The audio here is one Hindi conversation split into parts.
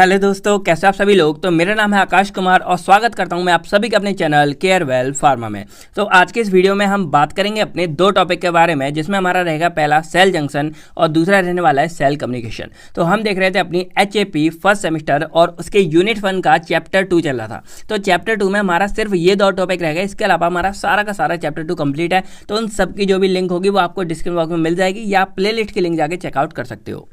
हेलो दोस्तों, कैसे आप सभी लोग। तो मेरा नाम है आकाश कुमार और स्वागत करता हूं मैं आप सभी के अपने चैनल केयर वेल फार्मा में। तो आज के इस वीडियो में हम बात करेंगे अपने दो टॉपिक के बारे में, जिसमें हमारा रहेगा पहला सेल जंक्शन और दूसरा रहने वाला है सेल कम्युनिकेशन। तो हम देख रहे थे अपनी HAP फर्स्ट सेमेस्टर और उसके यूनिट 1 का चैप्टर 2 चल रहा था। तो चैप्टर 2 में हमारा सिर्फ ये दो टॉपिक रहेगा, इसके अलावा हमारा सारा का सारा चैप्टर 2 कंप्लीट है। तो उन सबकी जो भी लिंक होगी वो आपको डिस्क्रिप्शन बॉक्स में मिल जाएगी या आप प्ले लिस्ट की लिंक जाके चेकआउट कर सकते हो।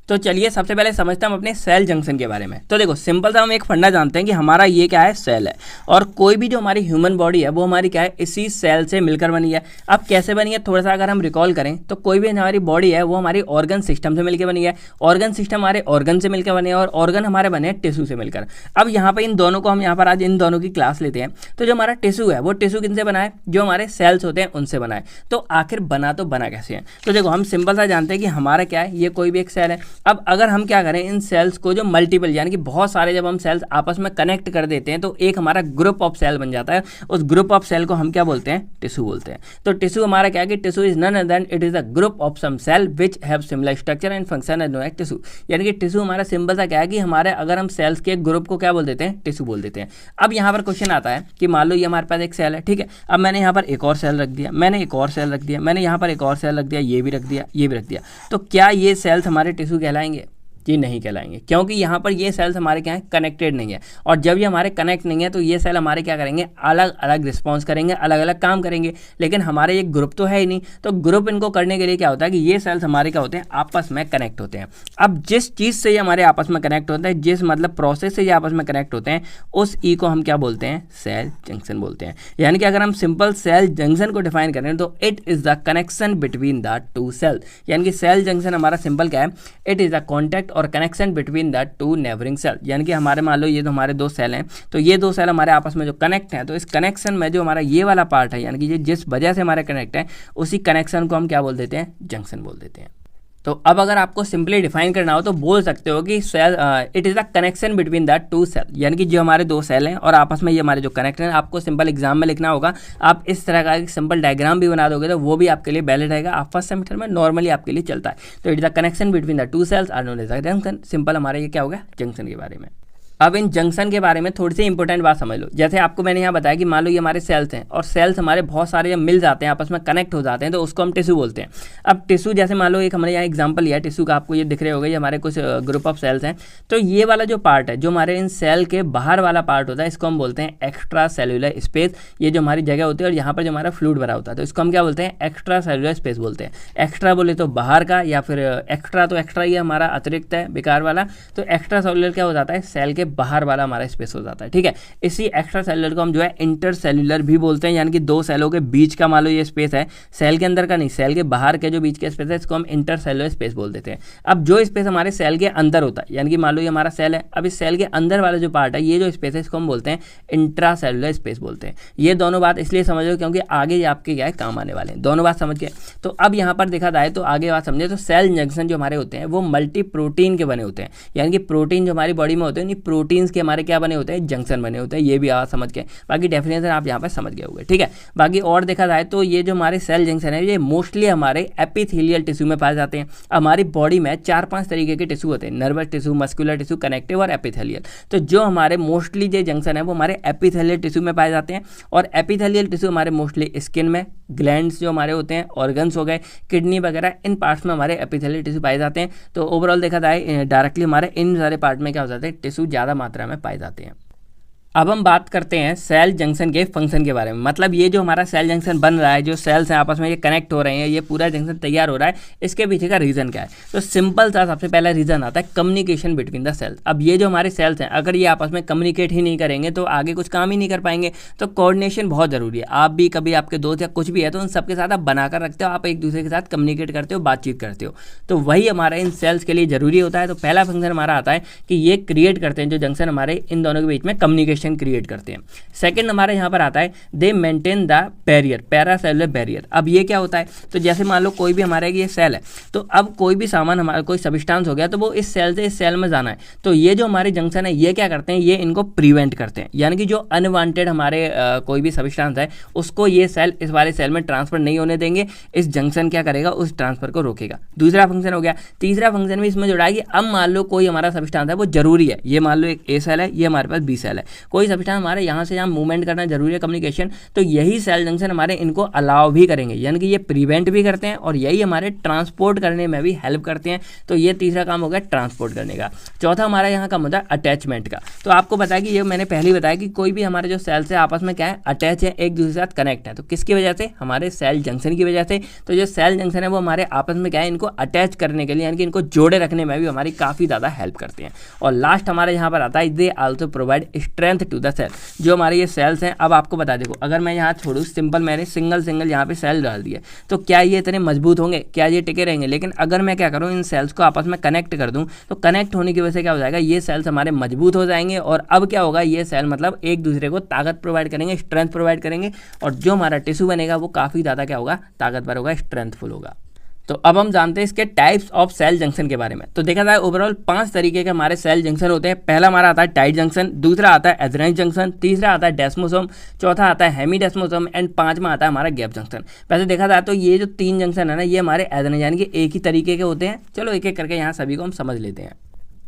तो चलिए सबसे पहले समझते हैं हम अपने सेल जंक्शन के बारे में। तो देखो, सिंपल सा हम एक फंडा जानते हैं कि हमारा ये क्या है, सेल है। और कोई भी जो हमारी ह्यूमन बॉडी है वो हमारी क्या है, इसी सेल से मिलकर बनी है। अब कैसे बनी है, थोड़ा सा अगर हम रिकॉल करें तो कोई भी हमारी बॉडी है वो हमारी ऑर्गन सिस्टम से मिलकर बनी है। ऑर्गन सिस्टम हमारे ऑर्गन से मिलकर बने और ऑर्गन हमारे बने टिश्यू से मिलकर। अब यहाँ पर इन दोनों को हम यहाँ पर आज इन दोनों की क्लास लेते हैं। तो जो हमारा टिश्यू है वो टिश्यू किनसे बना है, जो हमारे सेल्स होते हैं उनसे बना है। तो आखिर बना कैसे है। तो देखो, हम सिंपल सा जानते हैं कि हमारा क्या है, ये कोई भी एक सेल है। अब अगर हम क्या करें, इन सेल्स को जो मल्टीपल यानी कि बहुत सारे जब हम सेल्स आपस में कनेक्ट कर देते हैं तो एक हमारा ग्रुप ऑफ सेल बन जाता है। उस ग्रुप ऑफ सेल को हम क्या बोलते हैं, टिश्यू बोलते हैं। तो टिश्यू हमारा क्या है कि tissue is nun other than it is a group of some cell which have similar structure and function as known as tissue. यानी कि टिश्यू हमारा सिंपल सा क्या है कि हमारे अगर हम सेल्स के ग्रुप को क्या बोल देते हैं, टिश्यू बोल देते हैं। अब यहाँ पर क्वेश्चन आता है कि मान लो ये हमारे पास एक सेल है, ठीक है। अब मैंने यहाँ पर एक और सेल रख दिया, मैंने एक और सेल रख दिया, मैंने यहाँ पर एक और सेल रख दिया, ये भी रख दिया, ये भी रख दिया। तो क्या ये सेल्स हमारे टिश्यू कहलाएंगे? ये नहीं कहलाएंगे, क्योंकि यहाँ पर ये सेल्स हमारे क्या है, कनेक्टेड नहीं है। और जब ये हमारे कनेक्ट नहीं है तो ये सेल हमारे क्या करेंगे, अलग अलग रिस्पॉन्स करेंगे, अलग अलग काम करेंगे। लेकिन हमारे ये ग्रुप तो है ही नहीं। तो ग्रुप इनको करने के लिए क्या होता है कि ये सेल्स हमारे क्या होते हैं, आपस में कनेक्ट होते हैं। अब जिस चीज़ से ये हमारे आपस में कनेक्ट होते हैं, जिस मतलब प्रोसेस से ये आपस में कनेक्ट होते हैं, उस ई को हम क्या बोलते हैं, सेल जंक्शन बोलते हैं। यानी कि अगर हम सिंपल सेल जंक्शन को डिफाइन करें तो it is the connection between the two cell. यानी कि सेल जंक्शन हमारा सिंपल क्या है, it is the contact or connection between the two neighbouring cell. यानी कि हमारे मान लो ये तो हमारे दो सेल हैं, तो ये दो सेल हमारे आपस में जो कनेक्ट हैं, तो इस कनेक्शन में जो हमारा ये वाला पार्ट है, यानी कि ये जिस वजह से हमारे कनेक्ट है, उसी कनेक्शन को हम क्या बोल देते हैं, जंक्शन बोल देते हैं। तो अब अगर आपको सिंपली डिफाइन करना हो तो बोल सकते हो कि cell it is the connection between the two cell. यानी कि जो हमारे दो सेल हैं और आपस में ये हमारे जो कनेक्ट हैं, आपको सिंपल एग्जाम में लिखना होगा। आप इस तरह का एक सिंपल डायग्राम भी बना दोगे तो वो भी आपके लिए वैलिड रहेगा। आप फर्स्ट सेमेस्टर में नॉर्मली आपके लिए चलता है। तो it is the connection between the two cells are known as the junction. Simple हमारा ये क्या होगा, जंक्शन के बारे में। अब इन जंक्शन के बारे में थोड़ी सी इंपॉर्टेंट बात समझ लो। जैसे आपको मैंने यहाँ बताया कि मान लो ये हमारे सेल्स हैं और सेल्स हमारे बहुत सारे जब मिल जाते हैं, आपस में कनेक्ट हो जाते हैं, तो उसको हम टिश्यू बोलते हैं। अब टिश्यू जैसे मान लो एक हमने यहाँ एग्जांपल लिया टिश्यू का, आपको ये दिख रहे होगा, ये हमारे कुछ ग्रुप ऑफ सेल्स हैं। तो ये वाला जो पार्ट है, जो हमारे इन सेल के बाहर वाला पार्ट होता है, इसको हम बोलते हैं एक्स्ट्रा सेल्यूलर स्पेस। ये जो हमारी जगह होती है और यहाँ पर जो हमारा फ्लूइड भरा होता है, तो इसको हम क्या बोलते हैं, एक्स्ट्रा सेल्यूलर स्पेस बोलते हैं। एक्स्ट्रा बोले तो बाहर का, या फिर एक्स्ट्रा तो एक्स्ट्रा ये हमारा अतिरिक्त है, बेकार वाला। तो एक्स्ट्रा सेल्यूलर क्या हो जाता है, सेल के बाहर वाला हमारा स्पेस हो जाता है, ठीक है। इसी एक्स्ट्रा सेल्यूलर को हम जो है इंटर सेल्यूलर भी बोलते हैं। यानी कि दो सेलों के बीच का मान लो ये स्पेस है, सेल के अंदर का नहीं, सेल के बाहर के जो बीच का स्पेस है, इसको हम इंटर सेल्यूलर स्पेस बोल देते हैं। अब जो स्पेस हमारे सेल के अंदर होता है, यानी कि मान लो ये हमारा सेल है, अब इस सेल के अंदर वाला जो पार्ट है, ये जो स्पेस है, इसको हम बोलते हैं इंट्रा सेल्यूलर स्पेस बोलते हैं। ये दोनों बात इसलिए समझ लो क्योंकि आगे ये आपके क्या है, काम आने वाले हैं। दोनों बात समझ गए। तो अब यहाँ पर देखा जाए तो आगे बात समझे तो सेल जंक्शन जो हमारे होते हैं वो मल्टी प्रोटीन के बने होते हैं। यानी कि प्रोटीन जो हमारी बॉडी में होते हैं, प्रोटीन्स के हमारे क्या बने होते हैं, जंक्शन बने होते हैं। ये भी आप समझ गए, बाकी डेफिनेशन आप यहाँ पर समझ गए होंगे, ठीक है। बाकी और देखा जाए तो ये जो हमारे सेल जंक्शन है, ये मोस्टली हमारे एपिथेलियल टिश्यू में पाए जाते हैं। हमारी बॉडी में 4-5 तरीके के टिश्यू होते हैं, nervous tissue, muscular tissue, connective और एपिथेलियल। तो जो हमारे मोस्टली जो जंक्शन है वो हमारे एपिथेलियल टिश्यू में पाए जाते हैं। और एपिथेलियल टिश्यू हमारे मोस्टली स्किन में, ग्लैंड्स जो हमारे होते हैं, ऑर्गन्स हो गए, किडनी वगैरह, इन पार्ट्स में हमारे एपिथेलियल टिश्यू पाए जाते हैं। तो ओवरऑल देखा जाए डायरेक्टली हमारे इन सारे पार्ट में क्या हो जाते हैं, टिश्यू ज़्यादा मात्रा में पाए जाते हैं। अब हम बात करते हैं सेल जंक्शन के फंक्शन के बारे में। मतलब ये जो हमारा सेल जंक्शन बन रहा है, जो सेल्स हैं आपस में ये कनेक्ट हो रहे हैं, ये पूरा जंक्शन तैयार हो रहा है, इसके पीछे का रीज़न क्या है। तो सिंपल सा सबसे पहला रीज़न आता है कम्युनिकेशन बिटवीन द सेल्स। अब ये जो हमारे सेल्स हैं, अगर ये आपस में कम्युनिकेट ही नहीं करेंगे तो आगे कुछ काम ही नहीं कर पाएंगे। तो कोऑर्डिनेशन बहुत ज़रूरी है। आप भी कभी आपके दोस्त या कुछ भी है तो उन सबके साथ आप बनाकर रखते हो, आप एक दूसरे के साथ कम्युनिकेट करते हो, बातचीत करते हो। तो वही हमारा इन सेल्स के लिए ज़रूरी होता है। तो पहला फंक्शन हमारा आता है कि ये क्रिएट करते हैं जो जंक्शन हमारे इन दोनों के बीच में कम्युनिकेशन कम्युनिकेशन क्रिएट करते हैं। सेकंड हमारे यहाँ पर आता है they maintain the barrier, paracellular barrier. अब ये क्या होता है, तो जैसे मान लो कोई भी हमारा ये सेल है, तो अब कोई भी सामान हमारा कोई सब्सटेंस हो गया तो वो इस सेल से इस सेल में जाना है, तो ये जो हमारे जंक्शन है ये क्या करते हैं, ये इनको प्रिवेंट करते हैं, यानी कि जो अनवांटेड हमारे कोई भी सब्सटेंस है उसको ये सेल इस वाले सेल में ट्रांसफर नहीं होने देंगे। इस जंक्शन क्या करेगा, उस ट्रांसफर को रोकेगा। दूसरा फंक्शन हो गया। तीसरा फंक्शन भी इसमें जुड़ा है कि अब मान लो कोई हमारा सब्सटेंस है वो जरूरी है, ये मान लो एक ए सेल है, ये हमारे पास बी सेल है, कोई सब्सटेंस हमारे यहाँ से यहाँ मूवमेंट करना जरूरी है, कम्युनिकेशन, तो यही सेल जंक्शन हमारे इनको अलाउ भी करेंगे, यानी कि ये प्रिवेंट भी करते हैं और यही हमारे ट्रांसपोर्ट करने में भी हेल्प करते हैं। तो ये तीसरा काम हो गया ट्रांसपोर्ट करने का। चौथा हमारा यहाँ काम होता है अटैचमेंट का। तो आपको बताया कि ये मैंने पहले ही बताया कि कोई भी हमारे जो सेल्स है आपस में क्या है, अटैच है, एक दूसरे के साथ कनेक्ट है। तो किसकी वजह से, हमारे सेल जंक्शन की वजह से। तो जो सेल जंक्शन है वो हमारे आपस में क्या है, इनको अटैच करने के लिए यानी कि इनको जोड़े रखने में भी हमारी काफ़ी ज़्यादा हेल्प करते हैं। और लास्ट हमारे यहाँ पर आता है they also provide strength to the cell. जो हमारे ये सेल्स हैं, अब आपको बता देखो, अगर मैं यहाँ छोड़ूँ, सिंपल मैंने सिंगल यहाँ पे सेल डाल दिए, तो क्या ये इतने मजबूत होंगे, क्या ये टिके रहेंगे? लेकिन अगर मैं क्या करूँ, इन सेल्स को आपस में कनेक्ट कर दूँ, तो कनेक्ट होने की वजह से क्या हो जाएगा, ये सेल्स हमारे मजबूत हो जाएंगे। और अब क्या होगा, ये सेल मतलब एक दूसरे को ताकत प्रोवाइड करेंगे, स्ट्रेंथ प्रोवाइड करेंगे, और जो हमारा टिश्यू बनेगा वो काफ़ी ज़्यादा क्या होगा, ताकतवर होगा, स्ट्रेंथफुल होगा। तो अब हम जानते हैं इसके टाइप्स ऑफ सेल जंक्शन के बारे में। तो देखा जाए ओवरऑल 5 तरीके के हमारे सेल जंक्शन होते हैं। पहला हमारा आता है टाइट जंक्शन, दूसरा आता है एडहेरेंस जंक्शन, तीसरा आता है डेस्मोसोम, चौथा आता है हेमीडेस्मोसोम एंड पांचवा आता है हमारा गैप जंक्शन। वैसे देखा जाए तो ये जो 3 जंक्शन है ना, ये हमारे एडहेरेंस यानी कि एक ही तरीके के होते हैं। चलो एक एक करके यहाँ सभी को हम समझ लेते हैं।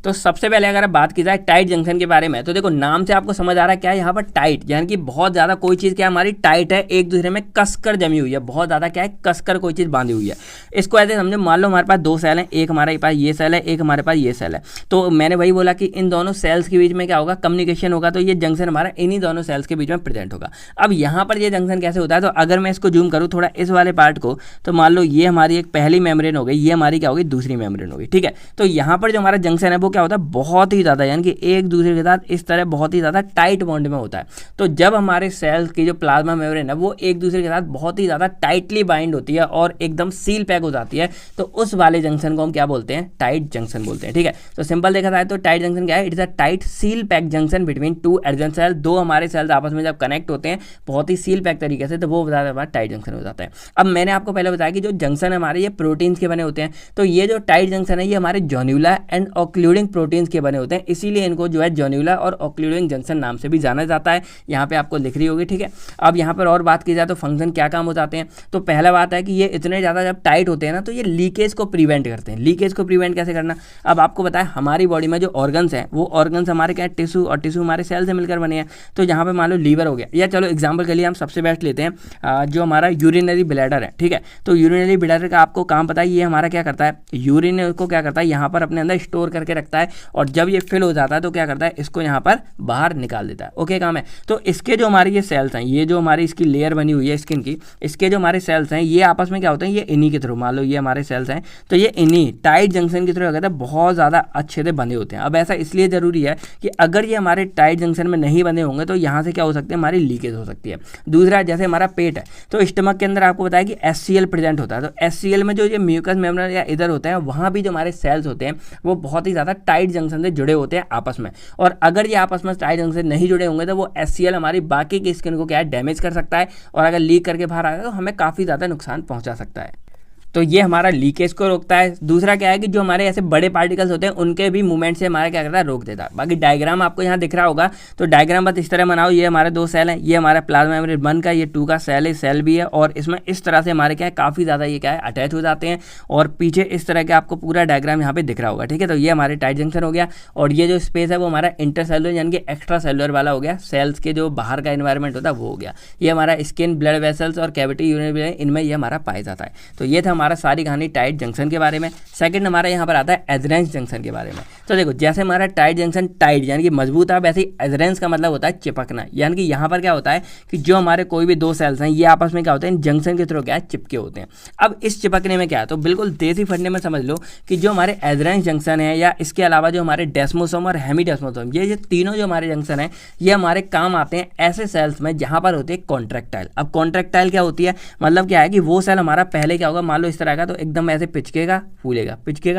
तो सबसे पहले अगर बात की जाए टाइट जंक्शन के बारे में, तो देखो नाम से आपको समझ आ रहा है क्या है यहाँ पर टाइट, यानी कि बहुत ज़्यादा कोई चीज़ क्या हमारी टाइट है, एक दूसरे में कसकर जमी हुई है, बहुत ज़्यादा क्या है, कसकर कोई चीज़ बांधी हुई है। इसको ऐसे समझो, मान लो हमारे पास 2 सेल हैं, एक हमारे पास ये सेल है, एक हमारे पास ये सेल है। तो मैंने वही बोला कि इन दोनों सेल्स के बीच में क्या होगा, कम्युनिकेशन होगा, तो ये जंक्शन हमारा इन्हीं दोनों सेल्स के बीच में प्रेजेंट होगा। अब यहाँ पर ये जंक्शन कैसे होता है, तो अगर मैं इसको जूम करूँ थोड़ा इस वाले पार्ट को, तो मान लो ये हमारी एक पहली मेम्ब्रेन हो गई, ये हमारी क्या होगी, दूसरी मेम्ब्रेन होगी, ठीक है। तो यहाँ पर जो हमारा जंक्शन है वो क्या होता है, बहुत ही ज़्यादा, यानी कि एक दूसरे के साथ इस तरह बहुत ही ज़्यादा टाइट बॉन्ड में होता है। तो जब हमारे सेल्स की जो प्लाज्मा मेम्ब्रेन है वो एक दूसरे के साथ बहुत ही ज़्यादा टाइटली बाइंड होती है और एकदम सील पैक हो जाती है, तो उस वाले जंक्शन को हम क्या बोलते हैं, टाइट जंक्शन बोलते हैं, ठीक है। तो सिंपल देखा जाए तो टाइट जंक्शन क्या है, it is a tight seal pack junction between 2 adjacent cell. 2 हमारे सेल्स आपस में जब कनेक्ट होते हैं बहुत ही सील पैक तरीके से, तो वो हमारा टाइट जंक्शन हो जाता है। अब मैंने आपको पहले बताया कि जो जंक्शन हमारे ये प्रोटीन्स के बने होते हैं, तो ये जो टाइट जंक्शन है ये हमारे जोन्यूला एंड ऑक्लूडिंग प्रोटीन्स के बने होते हैं, इसीलिए इनको जो है जोन्यूला और ऑक्लूडिंग जंक्शन नाम से भी जाना जाता है। यहाँ पे आपको लिख रही होगी, ठीक है। अब यहाँ पर और बात की जाए तो फंक्शन क्या काम हो जाते हैं, तो पहला बात है कि ये इतने ज़्यादा जब टाइट होते हैं ना, तो ये लीकेज को प्रिवेंट करते हैं। लीकेज को प्रिवेंट कैसे करना, अब आपको बताया हमारी बॉडी में जो ऑर्गन्स हैं वो ऑर्गन्स हमारे क्या है, टिश्यू, और टिश्यू हमारे सेल से मिलकर बने हैं। तो यहाँ पे मान लो लीवर हो गया, या चलो एग्जाम्पल के लिए हम सबसे बेस्ट लेते हैं जो हमारा यूरिनरी ब्लैडर है, ठीक है। तो यूरिनरी ब्लैडर का आपको काम पता है, ये हमारा क्या करता है, यूरिन को क्या करता है, यहाँ पर अपने अंदर स्टोर करके रखता है, और जब ये फिल हो जाता है तो क्या करता है, इसको यहाँ पर बाहर निकाल देता है। ओके काम है। तो इसके जो हमारे ये सेल्स हैं, ये जो हमारी इसकी लेयर बनी हुई है स्किन की, इसके जो हमारे सेल्स हैं ये आपस में क्या होते हैं, ये इन्हीं के थ्रू, मान लो ये हमारे सेल्स हैं, तो ये इन्हीं टाइट जंक्शन के थ्रू क्या कहते हैं, बहुत ज़्यादा अच्छे से बंधे होते हैं। अब ऐसा इसलिए ज़रूरी है कि अगर ये हमारे टाइट जंक्शन में नहीं बंधे होंगे तो यहाँ से क्या हो सकती है, हमारी लीकेज हो सकती है। दूसरा, जैसे हमारा पेट है, तो स्टमक के अंदर आपको बताया कि SCL प्रेजेंट होता है। तो SCL में जो ये म्यूकस मेम्ब्रेन या इधर होते हैं, वहाँ भी जो हमारे सेल्स होते हैं वो बहुत ही ज़्यादा टाइट जंक्शन से जुड़े होते हैं आपस में। और अगर ये आपस में टाइट जंक्शन से नहीं जुड़े होंगे तो वो SCL हमारी बाकी की स्किन को क्या है, डैमेज कर सकता है, और अगर लीक करके बाहर आएगा तो हमें काफ़ी ज़्यादा नुकसान पहुंचा सकता है। तो ये हमारा लीकेज को रोकता है। दूसरा क्या है कि जो हमारे ऐसे बड़े पार्टिकल्स होते हैं उनके भी मूवमेंट से हमारा क्या करता है, रोक देता है। बाकी डायग्राम आपको यहाँ दिख रहा होगा, तो डायग्राम बस इस तरह बनाओ, ये हमारे 2 सेल हैं, ये हमारा प्लाज्मा मेम्ब्रेन 1 का, ये 2 का सेल है, सेल भी है, और इसमें इस तरह से हमारे क्या है, काफ़ी ज़्यादा ये क्या है, अटैच हो जाते हैं, और पीछे इस तरह के आपको पूरा डायग्राम यहाँ पे दिख रहा होगा, ठीक है। तो ये हमारे टाइट जंक्शन हो गया, और ये जो स्पेस है वो हमारा इंटरसेलुलर यानी कि एक्स्ट्रा सेलुलर वाला हो गया, सेल्स के जो बाहर का एनवायरमेंट होता है वो हो गया। ये हमारा स्किन, ब्लड वेसल्स और कैविटी, यूरिनरी, इनमें ये हमारा पाया जाता है। तो ये था हमारा सारी कहानी टाइट जंक्शन के बारे में। सेकंड हमारा यहाँ पर आता है एडहेरेंस जंक्शन के बारे में। तो देखो, जैसे हमारा टाइट जंक्शन टाइट यानी कि मजबूत है, वैसे ही एडहेरेंस का मतलब होता है चिपकना, यानी कि यहाँ पर क्या होता है कि जो हमारे कोई भी 2 सेल्स हैं ये आपस में क्या होते हैं, जंक्शन के थ्रू क्या है, चिपके होते हैं। अब इस चिपकने में क्या है, तो बिल्कुल देसी फटने में समझ लो कि जो हमारे एडहेरेंस जंक्शन है, या इसके अलावा जो हमारे डेस्मोसोम और हेमीडेस्मोसोम, ये तीनों जो हमारे जंक्शन है ये हमारे काम आते हैं ऐसे सेल्स में जहाँ पर होते हैं कॉन्ट्रैक्टाइल। अब कॉन्ट्रैक्टाइल क्या होती है, मतलब क्या है कि वो सेल हमारा पहले क्या होगा, मान लो लो इस तरह का, तो एकदम ऐसे पिचकेगा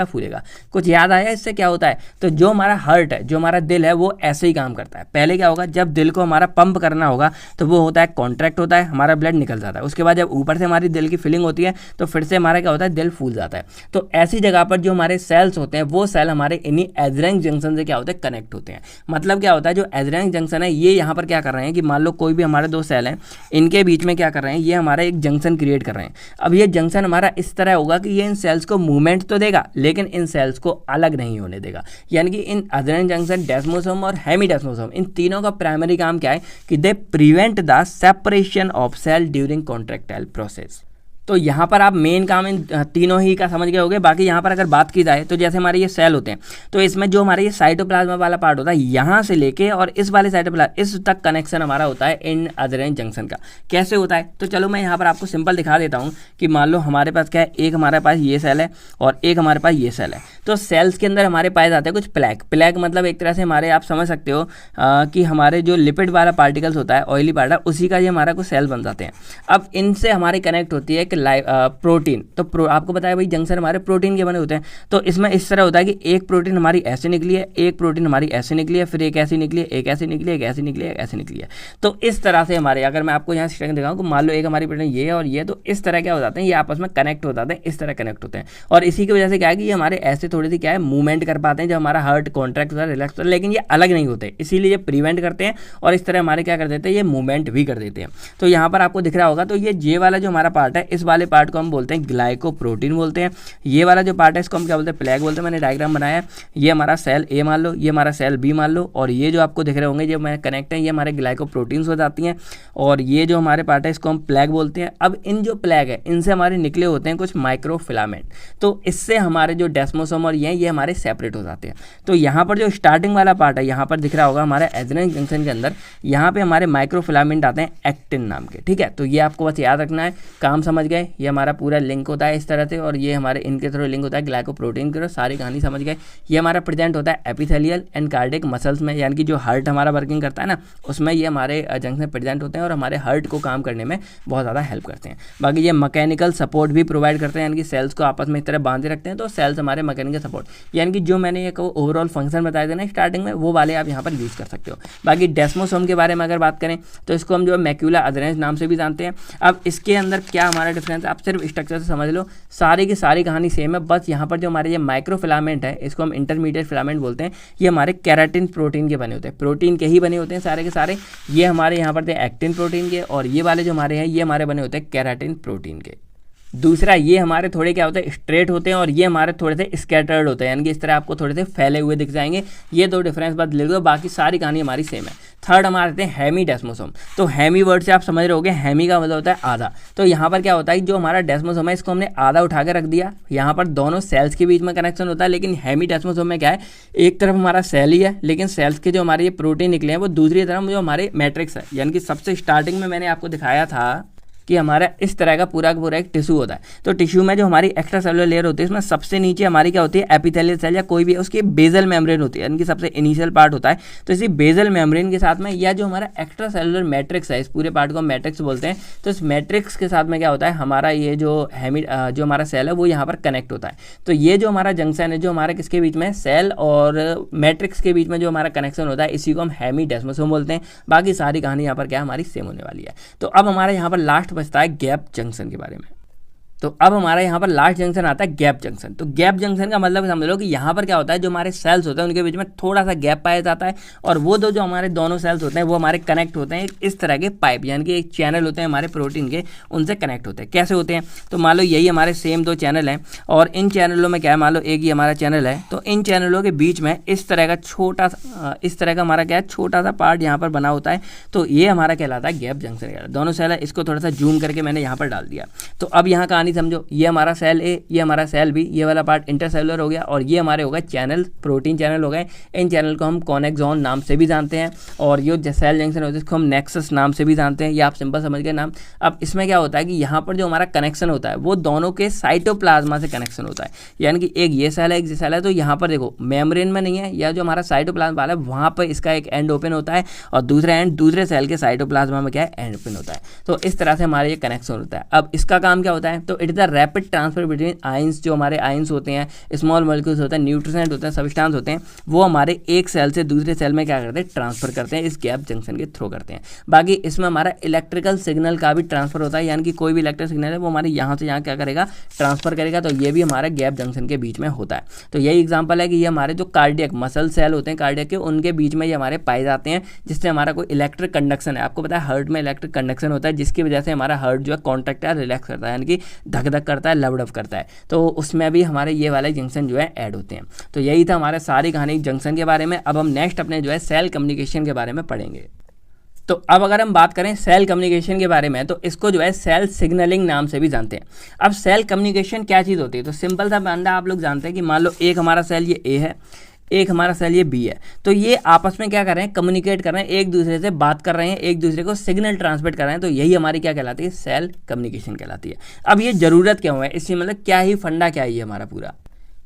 फूलेगा। कुछ याद आया इससे क्या होता है? तो जो हमारा हार्ट है, जो हमारा दिल है, वो ऐसे ही काम करता है। पहले क्या होगा, जब दिल को हमारा पंप करना होगा तो वो होता है कॉन्ट्रैक्ट होता है, हमारा ब्लड निकल जाता है। उसके बाद जब ऊपर से हमारी दिल की फीलिंग होती है तो फिर से हमारा क्या होता है, दिल फूल जाता है। तो ऐसी जगह पर जो हमारे सेल्स होते हैं, वो सेल हमारे इन्हीं एजरेंस जंक्शन से क्या होते हैं, कनेक्ट होते हैं। मतलब क्या होता है, जो एजरेंस जंक्शन है ये यहाँ पर क्या कर रहे हैं कि मान लो कोई भी हमारे दो सेल हैं, इनके बीच में क्या कर रहे हैं, ये हमारा एक जंक्शन क्रिएट कर रहे हैं। अब ये जंक्शन हमारा इस तरह होगा कि ये इन सेल्स को मूवमेंट तो देगा लेकिन इन सेल्स को अलग नहीं होने देगा। यानी कि इन एजरेंस जंक्शन, डेस्मोसोम और हेमीडेस्मोसोम, इन तीनों का प्राइमरी काम क्या है कि they prevent the separation of cell during contractile process. तो यहाँ पर आप मेन काम इन तीनों ही का समझ गए होंगे। बाकी यहाँ पर अगर बात की जाए तो जैसे हमारे ये सेल होते हैं, तो इसमें जो हमारे ये साइटोप्लाज्मा वाला पार्ट होता है, यहाँ से लेके और इस वाले साइटोप्लाज्मा इस तक कनेक्शन हमारा होता है इन एजरेंस जंक्शन का। कैसे होता है, तो चलो मैं यहाँ पर आपको सिंपल दिखा देता हूँ कि मान लो हमारे पास क्या है, एक हमारे पास ये सेल है और एक हमारे पास ये सेल है। तो सेल्स के अंदर हमारे पाए जाते हैं कुछ प्लैक मतलब एक तरह से हमारे, आप समझ सकते हो कि हमारे जो लिपिड वाला पार्टिकल्स होता है, ऑयली पार्टिकल, उसी का ये हमारा कुछ सेल बन जाते हैं। अब इनसे हमारी कनेक्ट होती है कि प्रोटीन। तो आपको बताया भाई जंक्शन हमारे प्रोटीन के बने होते हैं। तो इसमें इस तरह होता है कि एक प्रोटीन हमारी ऐसे निकली है, एक प्रोटीन हमारी ऐसे निकली है, फिर एक ऐसी निकली है, एक ऐसी निकली है, एक ऐसी निकली है, एक ऐसी निकली है। तो इस तरह से हमारे, अगर मैं आपको यहाँ स्ट्रक्चर दिखाऊं कि मान लो एक हमारी प्रोटीन ये और ये, तो इस तरह क्या हो जाते हैं, ये आपस में कनेक्ट हो जाते हैं, इस तरह कनेक्ट होते हैं। और इसी की वजह से क्या है कि ये हमारे ऐसे थोड़ी सी क्या है, मूवमेंट कर पाते हैं, जब हमारा हार्ट कॉन्ट्रैक्ट होता है, रिलैक्स होता है, लेकिन ये अलग नहीं होते, इसीलिए ये प्रिवेंट करते हैं और इस तरह हमारे क्या कर देते हैं, ये मूवमेंट भी कर देते हैं। तो यहाँ पर आपको दिख रहा होगा, तो ये वाला जो हमारा पार्ट है, इस वाले पार्ट को हम बोलते हैं ग्लाइकोप्रोटीन बोलते हैं। ये वाला जो पार्ट है इसको हम क्या बोलते हैं, प्लैक बोलते हैं। मैंने डायग्राम बनाया है, ये हमारा सेल ए मान लो, ये हमारा सेल बी मान लो, और ये जो आपको दिख रहे होंगे जो मैं कनेक्ट है, ये हमारे ग्लाइकोप्रोटीन्स हो जाती हैं। और ये जो हमारे पार्ट है इसको हम प्लैक बोलते हैं। अब इन जो प्लैक है इनसे हमारे निकले होते हैं कुछ माइक्रोफिलामेंट, तो इससे हमारे जो डेस्मोसोम और ये हमारे सेपरेट हो जाते हैं। तो यहाँ पर जो स्टार्टिंग वाला पार्ट है, यहाँ पर दिख रहा होगा हमारे एजरेंस जंक्शन के अंदर, यहाँ पे हमारे माइक्रोफिलामेंट आते हैं एक्टिन नाम के, ठीक है। तो ये आपको बस याद रखना है, काम समझ गए, ये हमारा पूरा लिंक होता है इस तरह से, और ये हमारे इनके थ्रू लिंक होता है ग्लाइकोप्रोटीन के, सारी कहानी समझ गए। ये हमारा प्रेजेंट होता है एपिथेलियल एंड कार्डियक मसल्स में, यानी कि जो हार्ट हमारा वर्किंग करता है ना, उसमें ये हमारे जंक्शन प्रेजेंट होते हैं और हमारे हार्ट को काम करने में बहुत ज़्यादा हेल्प करते हैं। बाकी ये मैकेनिकल सपोर्ट भी प्रोवाइड करते हैं, यानी कि सेल्स को आपस में इस तरह बांधे रखते हैं, तो सेल्स हमारे मैकेनिकल सपोर्ट, यानी कि जो मैंने एक ओवरऑल फंक्शन बताया था ना स्टार्टिंग में, वो वाले आप यहाँ पर यूज़ कर सकते हो। बाकी डेस्मोसोम के बारे में अगर बात करें तो इसको हम जो है मैक्यूला अधेरेंस नाम से भी जानते हैं। अब इसके अंदर क्या हमारा डिफरेंस है, आप सिर्फ स्ट्रक्चर से समझ लो, सारी की सारी कहानी सेम है। बस यहाँ पर जो हमारे ये माइक्रोफिलामेंट है, इसको हम इंटरमीडिएट फिलामेंट बोलते हैं, ये हमारे केराटिन प्रोटीन के बने होते हैं, प्रोटीन के ही बने होते हैं सारे के सारे। ये हमारे यहाँ पर थे एक्टिन प्रोटीन के, और ये वाले जो हमारे हैं ये हमारे बने होते हैं केराटिन प्रोटीन के। दूसरा, ये हमारे थोड़े क्या होते हैं, स्ट्रेट होते हैं, और ये हमारे थोड़े से स्कैटर्ड होते हैं, यानी कि इस तरह आपको थोड़े से फैले हुए दिख जाएंगे। ये दो डिफरेंस बस ले लो, बाकी सारी कहानी हमारी सेम है। थर्ड हमारे आते हैं हेमी डेस्मोसोम। तो हेमी वर्ड से आप समझ रहे होगे, हेमी का मतलब होता है आधा। तो यहाँ पर क्या होता है, जो हमारा डेस्मोसोम है इसको हमने आधा उठा के रख दिया, यहाँ पर दोनों सेल्स के बीच में कनेक्शन होता है। लेकिन हेमी डेस्मोसोम में क्या है, एक तरफ हमारा सेल ही है, लेकिन सेल्स के जो हमारे ये प्रोटीन निकले हैं वो दूसरी तरफ जो हमारे मैट्रिक्स है, यानी कि सबसे स्टार्टिंग में मैंने आपको दिखाया था कि हमारा इस तरह का पूरा एक टिश्यू होता है। तो टिश्यू में जो हमारी एक्स्ट्रा सेलुलर लेयर होती है, इसमें सबसे नीचे हमारी क्या होती है, एपिथेलियल सेल या कोई भी उसकी बेजल मेम्ब्रेन होती है, यानी कि सबसे इनिशियल पार्ट होता है। तो इसी बेजल मेम्ब्रेन के साथ में या जो हमारा एक्स्ट्रा सेलुलर मैट्रिक्स है, इस पूरे पार्ट को मैट्रिक्स बोलते हैं। तो इस मैट्रिक्स के साथ में क्या होता है, हमारा ये जो जो हमारा सेल है वो यहाँ पर कनेक्ट होता है। तो ये जो हमारा जंक्शन है, जो हमारा किसके बीच में, सेल और मैट्रिक्स के बीच में जो हमारा कनेक्शन होता है, इसी को हम हेमी डेस्मोसोम बोलते हैं। बाकी सारी कहानी यहाँ पर क्या हमारी सेम होने वाली है। तो अब हमारे यहाँ पर लास्ट बचता है गैप जंक्शन के बारे में। तो अब हमारा यहाँ पर लास्ट जंक्शन आता है गैप जंक्शन। तो गैप जंक्शन का मतलब समझ लो कि यहाँ पर क्या होता है, जो हमारे सेल्स होते हैं उनके बीच में थोड़ा सा गैप पाया जाता है, और वो दो जो हमारे दोनों सेल्स होते हैं वो हमारे कनेक्ट होते हैं इस तरह के पाइप, यानी कि एक चैनल होते हैं हमारे प्रोटीन के, उनसे कनेक्ट होते हैं। कैसे होते हैं, तो मान लो यही हमारे सेम दो चैनल हैं, और इन चैनलों में क्या है, मान लो एक ही हमारा चैनल है, तो इन चैनलों के बीच में इस तरह का छोटा सा, इस तरह का हमारा क्या है, छोटा सा पार्ट यहाँ पर बना होता है। तो ये हमारा कहलाता है गैप जंक्शन। दोनों सेल है, इसको थोड़ा सा जूम करके मैंने यहाँ पर डाल दिया। तो अब यहाँ कहानी समझो, ये हमारा सेल ए, ये हमारा सेल बी, ये वाला पार्ट इंटरसेलुलर हो गया, और ये हमारे हो गए चैनल, प्रोटीन चैनल हो गए। इन चैनल को हम कॉनेक्सॉन नाम से भी जानते हैं, और ये सेल जंक्शन होता है इसको हम नेक्सस नाम से भी जानते हैं। ये आप सिंपल समझ गए नाम। अब इसमें क्या होता है कि यहाँ पर जो हमारा कनेक्शन होता है वो दोनों के साइटोप्लाज्मा से कनेक्शन होता है, यानी कि एक ये सेल है, एक ये सेल है। तो यहाँ पर देखो मेम्ब्रेन में नहीं है, या जो हमारा साइटोप्लाज्मा वाला है वहाँ पर इसका एक एंड ओपन होता है, और दूसरा एंड दूसरे सेल के साइटोप्लाज्मा में क्या है, एंड ओपन होता है। तो इस तरह से हमारा ये कनेक्शन होता है। अब इसका काम क्या होता है, तो it is the rapid transfer between ions, जो हमारे आयंस होते हैं, स्मॉल मॉलिक्यूल्स होते हैं, न्यूट्रिएंट होते हैं, सब्सटेंस होते हैं, वो हमारे एक सेल से दूसरे सेल में क्या करते हैं, ट्रांसफर करते हैं, इस गैप जंक्शन के थ्रू करते हैं। बाकी इसमें हमारा इलेक्ट्रिकल सिग्नल का भी ट्रांसफर होता है, यानी कि कोई भी इलेक्ट्रिक सिग्नल है वो हमारे यहाँ से यहाँ क्या करेगा, ट्रांसफर करेगा, तो ये भी हमारा गैप जंक्शन के बीच में होता है। तो यही एग्जांपल है कि ये हमारे जो कार्डियक मसल सेल होते हैं कार्डियक के, उनके बीच में ये हमारे पाए जाते हैं, जिससे हमारा कोई इलेक्ट्रिक कंडक्शन है। आपको पता है हार्ट में इलेक्ट्रिक कंडक्शन होता है, जिसकी वजह से हमारा हार्ट जो है कॉन्ट्रैक्ट है, रिलैक्स करता है, यानी कि धक धक करता है, लवडव करता है, तो उसमें भी हमारे ये वाले जंक्शन जो है ऐड होते हैं। तो यही था हमारे सारी कहानी जंक्शन के बारे में। अब हम नेक्स्ट अपने जो है सेल कम्युनिकेशन के बारे में पढ़ेंगे। तो अब अगर हम बात करें सेल कम्युनिकेशन के बारे में, तो इसको जो है सेल सिग्नलिंग नाम से भी जानते हैं। अब सेल कम्युनिकेशन क्या चीज़ होती है, तो सिंपल सा बंदा आप लोग जानते हैं कि मान लो एक हमारा सेल ये ए है, एक हमारा सेल ये बी है, तो ये आपस में क्या कर रहे हैं, कम्युनिकेट कर रहे हैं, एक दूसरे से बात कर रहे हैं, एक दूसरे को सिग्नल ट्रांसमिट कर रहे हैं, तो यही हमारी क्या कहलाती है, सेल कम्युनिकेशन कहलाती है। अब ये ज़रूरत क्यों है, इससे मतलब क्या ही फंडा क्या ही है हमारा पूरा,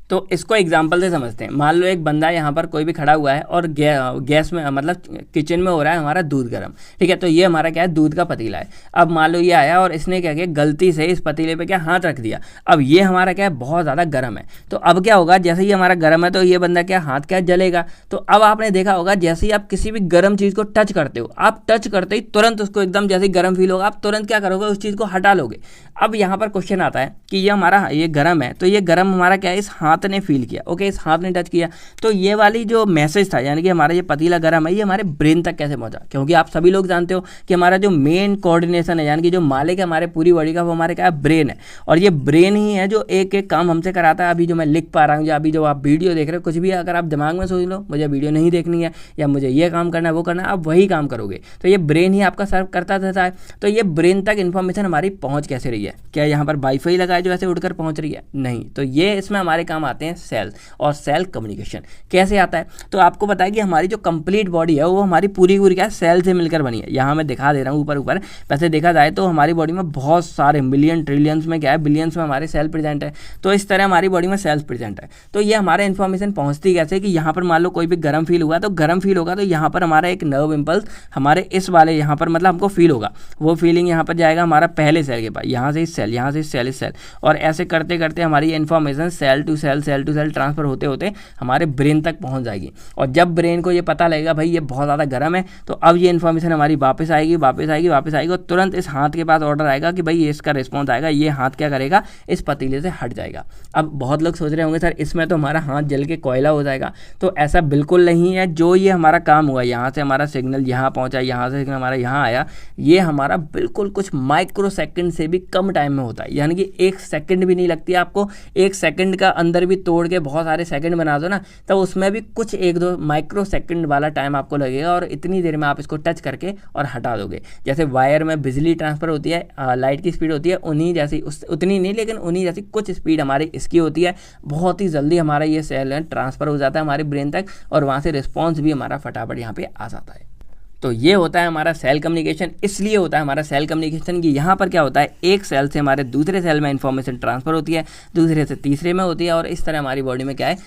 तो इसको एग्जाम्पल से समझते हैं। मान लो एक बंदा यहाँ पर कोई भी खड़ा हुआ है और गैस में मतलब किचन में हो रहा है हमारा दूध गर्म, ठीक है, तो ये हमारा क्या है, दूध का पतीला है। अब मान लो ये आया और इसने क्या किया, गलती से इस पतीले पे क्या हाथ रख दिया। अब ये हमारा क्या है, बहुत ज़्यादा गर्म है, तो अब क्या होगा, जैसे ही हमारा गर्म है तो ये बंदा क्या, हाथ क्या जलेगा। तो अब आपने देखा होगा जैसे ही आप किसी भी गर्म चीज़ को टच करते हो, आप टच करते ही तुरंत उसको एकदम जैसे गर्म फील होगा, आप तुरंत क्या करोगे, उस चीज़ को हटा लोगे। अब यहाँ पर क्वेश्चन आता है कि ये हमारा ये गर्म है, तो ये गर्म हमारा क्या है, इस हाथ ने फील किया, ओके, इस हाथ ने टच किया, तो ये वाली जो मैसेज था, यानी कि हमारा ये पतीला गर्म है, ये हमारे ब्रेन तक कैसे पहुंचा, क्योंकि आप सभी लोग जानते हो कि हमारा जो मेन कोऑर्डिनेशन है, यानी कि जो मालिक है हमारे पूरी बॉडी का, वो हमारे क्या है, ब्रेन है। और ये ब्रेन ही है जो एक एक काम हमसे कराता है। अभी जो मैं लिख पा रहा हूँ, या अभी जो आप वीडियो देख रहे हो, कुछ भी अगर आप दिमाग में सोच लो मुझे वीडियो नहीं देखनी है या मुझे ये काम करना है वो करना है, आप वही काम करोगे, तो ये ब्रेन ही आपका सर्व करता रहता है। तो ये ब्रेन तक इन्फॉर्मेशन हमारी पहुँच कैसे रही है, क्या यहाँ पर वाईफाई लगा है जो ऐसे उड़कर पहुँच रही है, नहीं, तो ये इसमें हमारे काम आते हैं सेल। और सेल कम्युनिकेशन कैसे आता है, तो आपको पता है कि हमारी जो कंप्लीट बॉडी है वो हमारी पूरी पूरी क्या सेल से मिलकर बनी है। यहाँ मैं दिखा दे रहा हूँ ऊपर ऊपर, वैसे देखा जाए तो हमारी बॉडी में बहुत सारे मिलियन ट्रिलियंस में क्या है, बिलियंस में हमारे सेल प्रेजेंट है। तो इस तरह हमारी बॉडी में सेल्स प्रेजेंट है। तो ये हमारे इन्फॉर्मेशन पहुँचती कैसे कि यहाँ पर मान लो कोई भी गर्म फील हुआ, तो गर्म फील होगा तो यहाँ पर हमारा एक नर्व इम्पल्स हमारे इस वाले यहाँ पर मतलब हमको फील होगा, वो फीलिंग यहाँ पर जाएगा हमारा पहले सेल के पास, यहाँ से इस सेल, यहाँ से इस सेल, इस सेल, और ऐसे करते करते हमारी information cell to cell transfer होते होते हमारे ब्रेन तक पहुंच जाएगी। और जब ब्रेन को ये पता लगेगा भाई ये बहुत ज़्यादा गर्म है, तो अब ये इन्फॉर्मेशन हमारी वापस आएगी और तुरंत इस हाथ के पास ऑर्डर आएगा कि भाई ये इसका रिस्पॉन्स आएगा, ये हाथ क्या करेगा, इस पतीले से हट जाएगा। अब बहुत लोग सोच रहे होंगे सर इसमें तो हमारा हाथ जल के कोयला हो जाएगा, तो ऐसा बिल्कुल नहीं है। जो ये हमारा काम हुआ, यहाँ से हमारा सिग्नल यहाँ पहुँचा, यहाँ से सिग्नल हमारा यहाँ आया, ये हमारा बिल्कुल कुछ माइक्रो सेकेंड से भी कम टाइम में होता है, यानी कि 1 सेकंड भी नहीं लगती है आपको। 1 सेकंड का अंदर भी तोड़ के बहुत सारे सेकंड बना दो ना, तो उसमें भी कुछ 1-2 माइक्रो सेकंड वाला टाइम आपको लगेगा, और इतनी देर में आप इसको टच करके और हटा दोगे। जैसे वायर में बिजली ट्रांसफर होती है, लाइट की स्पीड होती है, उन्हीं जैसी, उतनी नहीं लेकिन उन्हीं जैसी कुछ स्पीड हमारी इसकी होती है। बहुत ही जल्दी हमारा ये सेल ट्रांसफर हो जाता है हमारे ब्रेन तक, और वहाँ से रिस्पॉन्स भी हमारा फटाफट यहाँ पे आ जाता है। तो ये होता है हमारा सेल कम्युनिकेशन। इसलिए होता है हमारा सेल कम्युनिकेशन कि यहाँ पर क्या होता है, एक सेल से हमारे दूसरे सेल में इंफॉर्मेशन ट्रांसफर होती है, दूसरे से तीसरे में होती है, और इस तरह हमारी बॉडी में क्या है,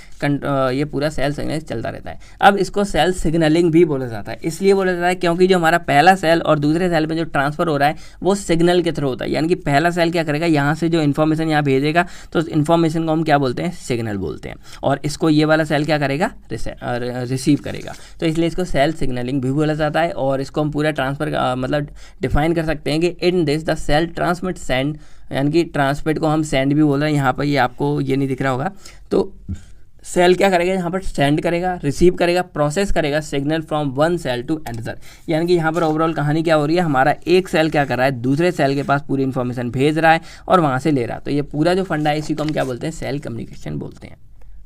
ये पूरा सेल सिग्नल चलता रहता है। अब इसको सेल सिग्नलिंग भी बोला जाता है। इसलिए बोला जाता है क्योंकि जो हमारा पहला सेल और दूसरे सेल में जो ट्रांसफर हो रहा है वो सिग्नल के थ्रू होता है। यानी कि पहला सेल क्या करेगा, यहाँ से जो इन्फॉर्मेशन यहाँ भेजेगा, तो उस इन्फॉर्मेशन को हम क्या बोलते हैं, सिग्नल बोलते हैं, और इसको ये वाला सेल क्या करेगा, रिसीव करेगा। तो इसलिए इसको सेल सिग्नलिंग भी बोला जाता है। और इसको हम पूरा ट्रांसफर मतलब डिफाइन कर सकते हैं कि in this the cell transmit send, यानी कि ट्रांसमिट को हम सेंड भी बोल रहे हैं। यहाँ पर ये आपको ये नहीं दिख रहा होगा, तो सेल क्या करेगा, यहाँ पर सेंड करेगा, रिसीव करेगा, प्रोसेस करेगा signal from one cell to another. यानी कि यहाँ पर ओवरऑल कहानी क्या हो रही है, हमारा एक सेल क्या कर रहा है, दूसरे सेल के पास पूरी इन्फॉर्मेशन भेज रहा है और वहाँ से ले रहा है। तो ये पूरा जो फंडा है इसी को हम क्या बोलते हैं, सेल कम्युनिकेशन बोलते हैं।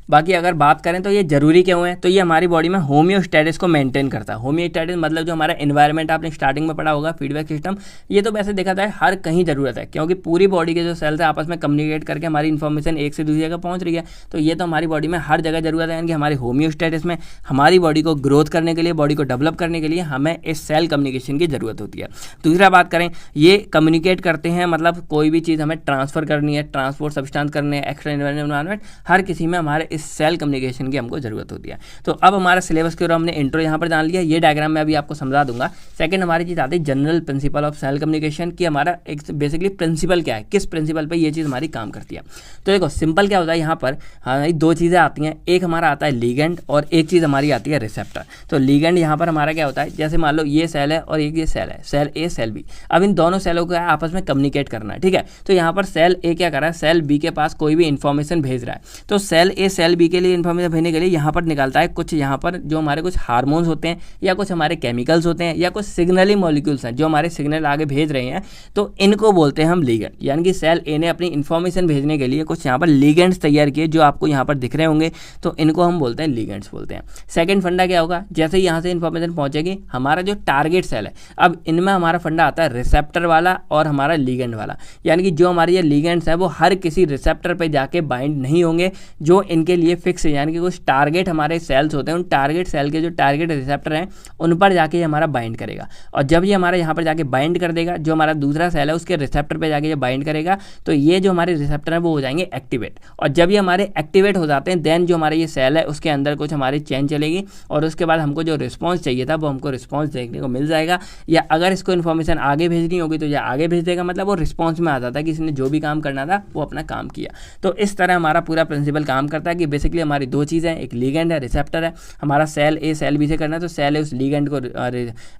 बाकी अगर बात करें तो ये जरूरी क्यों है, तो ये हमारी बॉडी में होम्योस्टेटिस को मेंटेन करता है। होम्योस्टेटिस मतलब जो हमारा एनवायरनमेंट आपने स्टार्टिंग में पढ़ा होगा, फीडबैक सिस्टम, ये तो वैसे देखा जाए हर कहीं ज़रूरत है, क्योंकि पूरी बॉडी के जो सेल्स है आपस में कम्युनिकेट करके हमारी इन्फॉर्मेशन एक से दूसरी जगह पहुंच रही है। तो ये तो हमारी बॉडी में हर जगह जरूरत है। यानी कि हमारी होम्योस्टेटिस में हमारी बॉडी को ग्रोथ करने के लिए, बॉडी को डेवलप करने के लिए हमें इस सेल कम्युनिकेशन की ज़रूरत होती है। दूसरा बात करें, ये कम्युनिकेट करते हैं, मतलब कोई भी चीज़ हमें ट्रांसफ़र करनी है, ट्रांसपोर्ट सब्सटेंस करने हैं, एक्स्ट्रा एनवायरमेंट, हर किसी में हमारे इस सेल कम्युनिकेशन की हमको जरूरत होती है। तो अब हमारा सिलेबस के ऊपर हमने इंट्रो यहाँ पर जान लिया, ये डायग्राम मैं अभी आपको समझा दूंगा। सेकंड हमारी चीज़ आती है general principle of cell communication की हमारा एक बेसिकली प्रिंसिपल क्या है, किस प्रिंसिपल पर ये चीज़ हमारी काम करती है। तो देखो सिंपल क्या होता है यहाँ पर, हमारी दो चीज़ें आती हैं, एक हमारा आता है लीगेंड और एक चीज़ हमारी आती है रिसेप्टर। तो लीगेंड यहाँ पर हमारा क्या होता है, जैसे मान लो ये सेल है और एक ये सेल है, सेल ए सेल बी। अब इन दोनों सेलों को आपस में कम्युनिकेट करना है, ठीक है। तो यहाँ पर सेल ए क्या कर रहा है, सेल बी के पास कोई भी इन्फॉर्मेशन भेज रहा है। तो सेल ए सेल बी के लिए इन्फॉर्मेशन भेजने के लिए यहाँ पर निकालता है कुछ, यहाँ पर जो हमारे कुछ हार्मोन्स होते हैं या कुछ हमारे केमिकल्स होते हैं या कुछ सिग्नलिंग मॉलिक्यूल्स हैं जो हमारे सिग्नल आगे भेज रहे हैं, तो इनको बोलते हैं हम लीगेंड। यानी कि सेल ए ने अपनी इन्फॉर्मेशन भेजने के लिए कुछ यहाँ पर लीगेंड्स तैयार किए जो आपको यहाँ पर दिख रहे होंगे, तो इनको हम बोलते हैं लीगेंड्स बोलते हैं। सेकंड फंडा क्या होगा, जैसे ही यहाँ से इन्फॉर्मेशन पहुंचेगी, हमारा जो टारगेट सेल है, अब इनमें हमारा फंडा आता है रिसेप्टर वाला और हमारा लीगेंड वाला। यानी कि जो हमारे ये लीगेंड्स है वो हर किसी रिसेप्टर पे जाके बाइंड नहीं होंगे, जो इनके लिए फिक्स है। यानी कि कुछ टारगेट हमारे सेल्स होते हैं, उन टारगेट सेल के जो टारगेट रिसेप्टर हैं उन पर जाके ये हमारा बाइंड करेगा। और जब ये हमारे यहाँ पर जाके बाइंड कर देगा, जो हमारा दूसरा सेल है उसके रिसेप्टर पे जाके ये बाइंड करेगा, तो ये जो हमारे रिसेप्टर हैं वो हो जाएंगे एक्टिवेट। और जब ये हमारे एक्टिवेट हो जाते हैं, देन जो हमारे ये सेल है उसके अंदर कुछ हमारी चेन चलेगी और उसके बाद हमको जो रिस्पॉन्स चाहिए था वो हमको रिस्पॉन्स देखने को मिल जाएगा। या अगर इसको इन्फॉर्मेशन आगे भेजनी होगी तो ये आगे भेज देगा, मतलब वो रिस्पॉन्स में आ जाता है कि इसने जो भी काम करना था वो अपना काम किया। तो इस तरह हमारा पूरा प्रिंसिपल काम करता है कि बेसिकली हमारी दो चीज़ें हैं, एक लीगेंड है, रिसेप्टर है। हमारा सेल ए सेल बी से करना है तो सेल ए उस लीगेंड को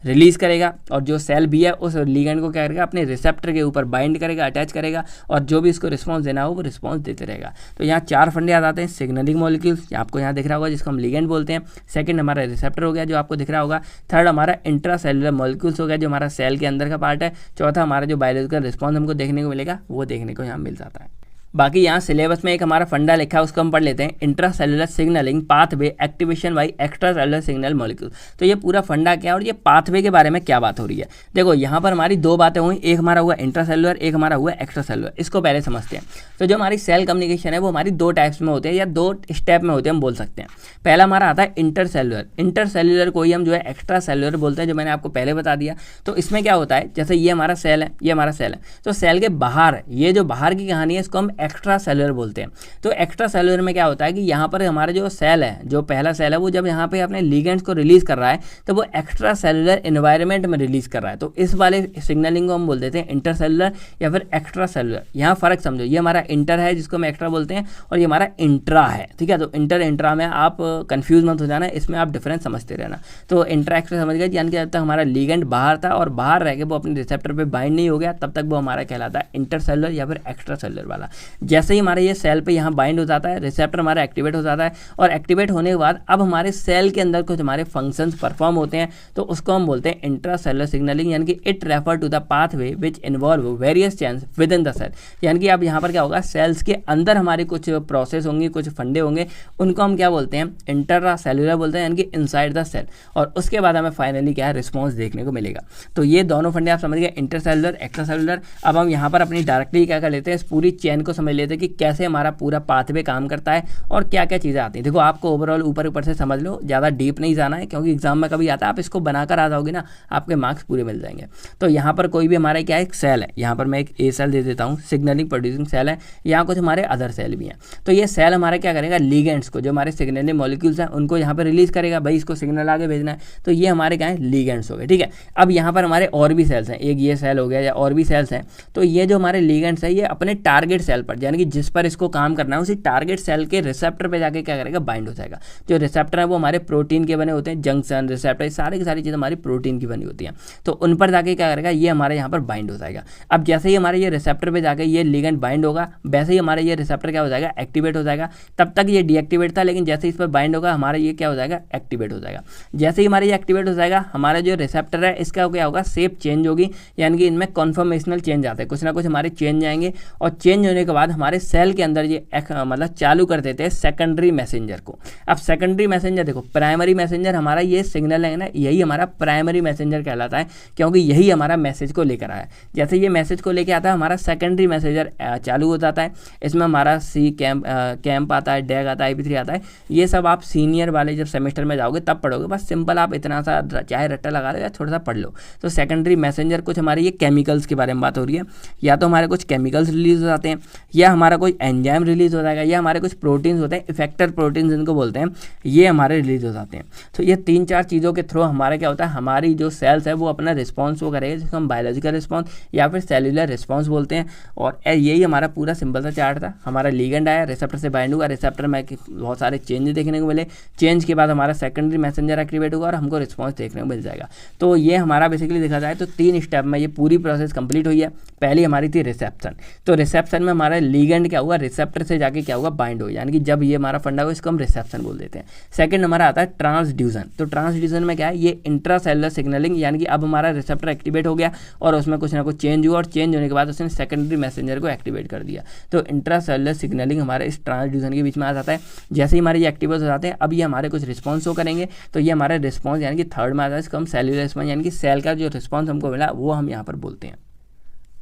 रिलीज करेगा और जो सेल बी है उस लीगेंड को क्या करेगा, अपने रिसेप्टर के ऊपर बाइंड करेगा, अटैच करेगा और जो भी इसको रिस्पॉन्स देना हो वो रिस्पॉन्स देते रहेगा। तो यहाँ चार फंडे आ जाते हैं, सिग्नलिंग मॉलिक्यूल्स आपको यहाँ दिख रहा होगा जिसको हम लीगेंड बोलते हैं। सेकंड हमारा रिसेप्टर हो गया जो आपको दिख रहा होगा। थर्ड हमारा इंट्रासेलुलर मॉलिक्यूल्स हो गया जो हमारा सेल के अंदर का पार्ट है। चौथा हमारा जो बायोलॉजिकल रिस्पॉन्स हमको देखने को मिलेगा वो देखने को यहाँ मिल जाता है। बाकी यहाँ सिलेबस में एक हमारा फंडा लिखा है उसको हम पढ़ लेते हैं, intracellular signalling pathway activation bye extracellular signal molecule. तो ये पूरा फंडा क्या है और ये पाथवे के बारे में क्या बात हो रही है। देखो यहाँ पर हमारी दो बातें हुई, एक हमारा हुआ इंट्रासेलुलर, एक हमारा हुआ एक्स्ट्रासेलुलर। इसको पहले समझते हैं। तो जो हमारी सेल कम्युनिकेशन है वो हमारी दो टाइप्स में होते हैं या दो स्टेप में होते हैं हम बोल सकते हैं। पहला हमारा आता है इंटरसेलुलर। इंटरसेलुलर को ही हम जो है एक्स्ट्रा सेलुलर बोलते हैं, जो मैंने आपको पहले बता दिया। तो इसमें क्या होता है, जैसे ये हमारा सेल है, ये हमारा सेल है, तो सेल के बाहर ये जो बाहर की कहानी है इसको हम एक्स्ट्रा सेलुलर बोलते हैं। तो एक्स्ट्रा सेलुलर में क्या होता है कि यहाँ पर हमारा जो सेल है, जो पहला सेल है, वो जब यहाँ पे अपने लीगेंड्स को रिलीज कर रहा है तो वो एक्स्ट्रा सेलुलर एनवायरनमेंट में रिलीज कर रहा है। तो इस वाले सिग्नलिंग को हम बोल देते हैं इंटरसेलुलर या फिर एक्स्ट्रा सेलुलर। यहाँ फर्क समझो, ये हमारा इंटर है जिसको हम एक्स्ट्रा बोलते हैं और ये हमारा इंट्रा है, ठीक है। तो इंटर इंट्रा में आप कंफ्यूज मत हो जाना, इसमें आप डिफरेंस समझते रहना। तो इंट्रा एक्स्ट्रा समझ गए, यानी कि जब तक हमारा लीगेंड बाहर था और बाहर रह के वो अपने रिसेप्टर पे बाइंड नहीं हो गया तब तक वो हमारा कहलाता है इंटरसेलुलर या फिर एक्स्ट्रा सेलुलर वाला। जैसे ही हमारे ये सेल पे यहाँ बाइंड हो जाता है, रिसेप्टर हमारा एक्टिवेट हो जाता है और एक्टिवेट होने के बाद अब हमारे सेल के अंदर कुछ हमारे फंक्शंस परफॉर्म होते हैं, तो उसको हम बोलते हैं इंट्रासेलुलर सिग्नलिंग। यानी कि it refer to the pathway which involve various change within the cell. यानी कि अब यहाँ पर क्या होगा, सेल्स के अंदर हमारी कुछ प्रोसेस होंगी, कुछ फंडे होंगे, उनको हम क्या बोलते हैं, इंट्रासेलुलर बोलते हैं, यानी कि इनसाइड द सेल। और उसके बाद हमें फाइनली क्या है, रिस्पॉन्स देखने को मिलेगा। तो ये दोनों फंडे आप समझ गए, इंटरसेलुलर एक्स्ट्रासेलुलर। अब हम यहाँ पर अपनी डायरेक्टली क्या कर लेते हैं, इस पूरी चेन को समझ लेते हैं कि कैसे हमारा पूरा पाथवे काम करता है और क्या क्या चीज़ें आती हैं। देखो आपको ओवरऑल ऊपर ऊपर से समझ लो, ज़्यादा डीप नहीं जाना है, क्योंकि एग्जाम में कभी आता है आप इसको बनाकर आ जाओगे ना, आपके मार्क्स पूरे मिल जाएंगे। तो यहाँ पर कोई भी हमारा क्या है, एक सेल है, यहाँ पर मैं एक ए सेल दे देता हूँ, सिग्नलिंग प्रोड्यूसिंग सेल है। यहाँ कुछ हमारे अदर सेल भी हैं। तो ये सेल हमारा क्या करेगा, लीगेंड्स को, जो हमारे सिग्नलिंग मॉलिक्यूल्स हैं उनको यहाँ पर रिलीज करेगा, भाई इसको सिग्नल आगे भेजना है। तो ये हमारे क्या है, लीगेंड्स हो गए, ठीक है। अब यहाँ पर हमारे और भी सेल्स हैं, एक ये सेल हो गया या और भी सेल्स हैं। तो ये जो हमारे लीगेंड्स है ये अपने टारगेट सेल पर, यानी कि जिस पर इसको काम करना है उसी टारगेट सेल के रिसेप्टर पे जाके क्या करेगा, बाइंड हो जाएगा। जो रिसेप्टर है वो हमारे प्रोटीन के बने होते हैं, जंक्शन रिसेप्टर सारी की सारी चीज़ हमारी प्रोटीन की बनी होती हैं। तो उन पर जाके क्या करेगा, ये हमारे यहाँ पर बाइंड हो जाएगा। अब जैसे ही हमारे ये रिसेप्टर पे जाके ये लिगेंड बाइंड होगा, वैसे ही हमारे ये रिसेप्टर क्या हो जाएगा, एक्टिवेट हो जाएगा। तब तक ये डीएक्टिवेट था, लेकिन जैसे इस पर बाइंड होगा हमारा ये क्या हो जाएगा, एक्टिवेट हो जाएगा। जैसे ही हमारा ये एक्टिवेट हो जाएगा, हमारा जो रिसेप्टर है इसका क्या होगा, शेप चेंज होगी, यानी कि इनमें कॉन्फॉर्मेशनल चेंज आते हैं, कुछ ना कुछ हमारे चेंज आएंगे। और चेंज होने के बाद हमारे सेल के अंदर ये मतलब चालू कर देते हैं सेकेंडरी मैसेंजर को। अब सेकेंडरी मैसेंजर देखो, प्राइमरी मैसेंजर हमारा ये सिग्नल है ना, यही हमारा प्राइमरी मैसेंजर कहलाता है, क्योंकि यही हमारा मैसेज को लेकर आया। जैसे ये मैसेज को लेकर आता है, हमारा सेकेंडरी मैसेंजर चालू हो जाता है। इसमें हमारा सी कैंप आता है, डैग आता है, IP3 आता है। ये सब आप सीनियर वाले जब सेमेस्टर में जाओगे तब पढ़ोगे, बस सिंपल आप इतना सा चाहे रट्टा लगा दो या थोड़ा सा पढ़ लो। तो सेकेंडरी मैसेंजर कुछ हमारे ये केमिकल्स के बारे में बात हो रही है, या तो हमारे कुछ केमिकल्स रिलीज हो जाते हैं, या हमारा कोई एंजाइम रिलीज हो जाएगा, या हमारे कुछ प्रोटीन्स होते हैं, इफेक्टर प्रोटीन जिनको बोलते हैं, ये हमारे रिलीज हो जाते हैं। तो ये 3-4 चीज़ों के थ्रू हमारा क्या होता है, हमारी जो सेल्स है वो अपना रिस्पॉन्स वो करेगा, जिसको हम बायोलॉजिकल रिस्पॉन्स या फिर सेलुलर रिस्पॉन्स बोलते हैं। और यही हमारा पूरा सिंपल सा चार्ट था। हमारा लिगेंड आया, रिसेप्टर से बाइंड हुआ, रिसेप्टर में बहुत सारे चेंज देखने को मिले, चेंज के बाद हमारा सेकेंडरी मैसेंजर एक्टिवेट हुआ और हमको रिस्पॉन्स देखने को मिल जाएगा। तो ये हमारा बेसिकली देखा जाए तो 3 स्टेप में ये पूरी प्रोसेस कंप्लीट हुई है। पहली हमारी थी रिसेप्शन, तो रिसेप्शन में हमारा लिगेंड क्या हुआ, रिसेप्टर से जाके क्या हुआ, बाइंड हो, यानी कि जब ये हमारा फंडा हुआ इसको हम रिसेप्शन बोल देते हैं। सेकंड हमारा आता है ट्रांसड्यूसन, तो ट्रांसड्यूसन में क्या है, ये इंट्रासेलुलर सिग्नलिंग, यानी कि अब हमारा रिसेप्टर एक्टिवेट हो गया और उसमें कुछ ना कुछ चेंज हुआ और चेंज होने के बाद उसने सेकेंडरी मैसेंजर को एक्टिवेट कर दिया। तो इंट्रासेलुलर सिग्नलिंग हमारे इस ट्रांसड्यूसन के बीच में आ जाता है। जैसे ही हमारे ये एक्टिवेट हो जाते हैं, अब ये हमारे कुछ रिस्पॉन्स शो करेंगे, तो ये हमारा रिस्पॉन्स यानी कि थर्ड में आता है, इसको हम सेलुलर रिस्पॉन्स, यानी कि सेल का जो रिस्पॉन्स हमको मिला वो हम यहाँ पर बोलते हैं।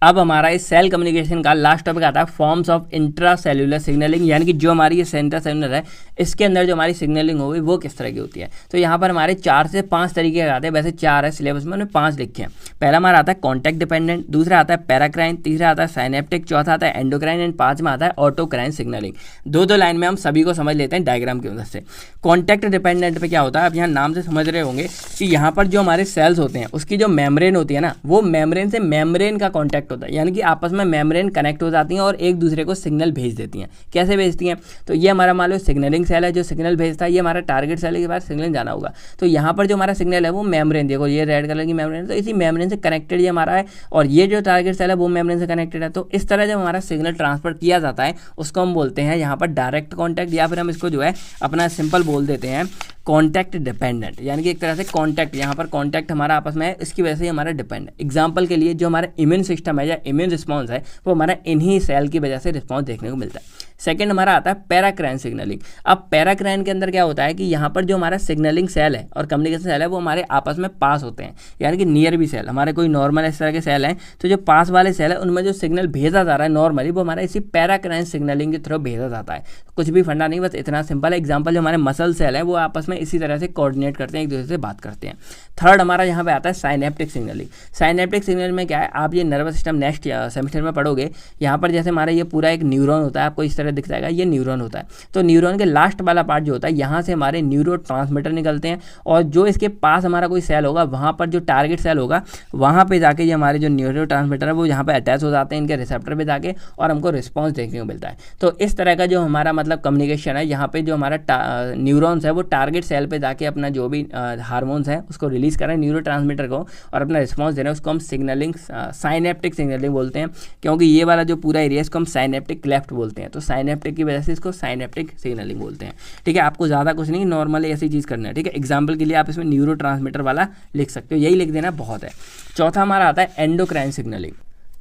अब हमारा इस सेल कम्युनिकेशन का लास्ट टॉपिक आता है फॉर्म्स ऑफ इंट्रासेल्युलर सिग्नलिंग, यानी कि जो हमारी ये इंट्रासेल्युलर है इसके अंदर जो हमारी सिग्नलिंग होगी वो किस तरह की होती है। तो यहाँ पर हमारे 4 से 5 तरीके आते हैं, वैसे 4 है सिलेबस में, 5 लिखे हैं। पहला हमारा आता है कॉन्टैक्ट डिपेंडेंट, दूसरा आता है पैराक्राइन, तीसरा आता है साइनेप्टिक, चौथा आता है एंडोक्राइन एंड 5वां आता है ऑटोक्राइन सिग्नलिंग। 2-2 लाइन में हम सभी को समझ लेते हैं डायग्राम की मदद से। कॉन्टैक्ट डिपेंडेंट पे क्या होता है, आप यहाँ नाम से समझ रहे होंगे कि यहाँ पर जो हमारे सेल्स होते हैं उसकी जो मेम्ब्रेन होती है ना, वो मेम्ब्रेन से मेम्ब्रेन का कॉन्टैक्ट होता है, यानी कि आपस में मेम्ब्रेन कनेक्ट हो जाती हैं और एक दूसरे को सिग्नल भेज देती हैं। कैसे भेजती हैं, तो ये हमारा मान लो सिग्नलिंग सेल है जो सिग्नल भेजता है, ये हमारा टारगेट सेल के बाद सिग्नल जाना होगा। तो यहाँ पर जो हमारा सिग्नल है वो मेम्ब्रेन, देखो ये रेड कलर की मेम्ब्रेन है, तो इसी मेम्ब्रेन से कनेक्टेड ये हमारा है, और ये जो टारगेट सेल है वो मेम्ब्रेन से कनेक्टेड है। तो इस तरह जब हमारा सिग्नल ट्रांसफर किया जाता है उसको हम बोलते हैं यहाँ पर डायरेक्ट कॉन्टैक्ट, या फिर हम इसको जो है अपना सिंपल बोल देते हैं कॉन्टैक्ट डिपेंडेंट, यानी कि एक तरह से कॉन्टैक्ट, यहाँ पर कॉन्टैक्ट हमारा आपस में है, इसकी वजह से हमारा डिपेंड। एग्जाम्पल के लिए जो हमारा इम्यून सिस्टम है या इम्यून रिस्पॉन्स है वो हमारा इन्हीं सेल की वजह से रिस्पॉन्स देखने को मिलता है। सेकंड हमारा आता है पैराक्राइन सिग्नलिंग। अब पैराक्राइन के अंदर क्या होता है कि यहाँ पर जो हमारा सिग्नलिंग सेल है और कम्युनिकेशन सेल है वो हमारे आपस में पास होते हैं, यानी कि नियर भी सेल, हमारे कोई नॉर्मल इस तरह के सेल हैं, तो जो पास वाले सेल है उनमें जो सिग्नल भेजा जा रहा है नॉर्मली वो हमारा इसी पैराक्राइन सिग्नलिंग के थ्रू भेजा जाता है। कुछ भी फंडा नहीं, बस इतना सिंपल है। एग्जाम्पल जो हमारे मसल सेल है वो आपस में इसी तरह से कोऑर्डिनेट करते हैं, एक दूसरे से बात करते हैं। थर्ड हमारा यहाँ पे आता है साइनेप्टिक सिग्नलिंग। साइनेप्टिक सिग्नल में क्या है, आप ये नर्वस सिस्टम नेक्स्ट सेमेस्टर में पढ़ोगे। यहाँ पर जैसे हमारा ये पूरा एक न्यूरॉन होता है, आपको इस तरह दिख जाएगा, ये न्यूरॉन होता है। तो न्यूरॉन के लास्ट वाला पार्ट जो होता है, यहाँ से हमारे न्यूरोट्रांसमीटर निकलते हैं, और जो इसके पास हमारा कोई सेल होगा वहाँ पर जो टारगेट सेल होगा वहाँ पे जाके ये हमारे जो न्यूरोट्रांसमीटर है वो यहाँ पे अटैच हो जाते हैं इनके रिसेप्टर पे जाके, और हमको रिस्पॉन्स देखने को मिलता है। तो इस तरह का जो हमारा मतलब कम्युनिकेशन है, यहाँ पे जो हमारा न्यूरॉन्स है वो टारगेट सेल पे जाके अपना जो भी हार्मोन्स है उसको रिलीज कर रहे हैं न्यूरोट्रांसमीटर को, और अपना रिस्पॉन्स दे रहे हैं, उसको हम सिग्नलिंग साइनेप्टिक सिग्नलिंग बोलते हैं, क्योंकि ये वाला जो पूरा एरिया इसको हम साइनेप्टिक क्लेफ्ट बोलते हैं। तो साइनेप्टिक की वजह से इसको साइनेप्टिक सिग्नलिंग बोलते हैं। ठीक है, आपको ज़्यादा कुछ नहीं, नॉर्मली ऐसी चीज़ करना है। ठीक है, एग्जाम्पल के लिए आप इसमें न्यूरोट्रांसमीटर वाला लिख सकते हो, यही लिख देना बहुत है। चौथा हमारा आता है एंडोक्राइन सिग्नलिंग।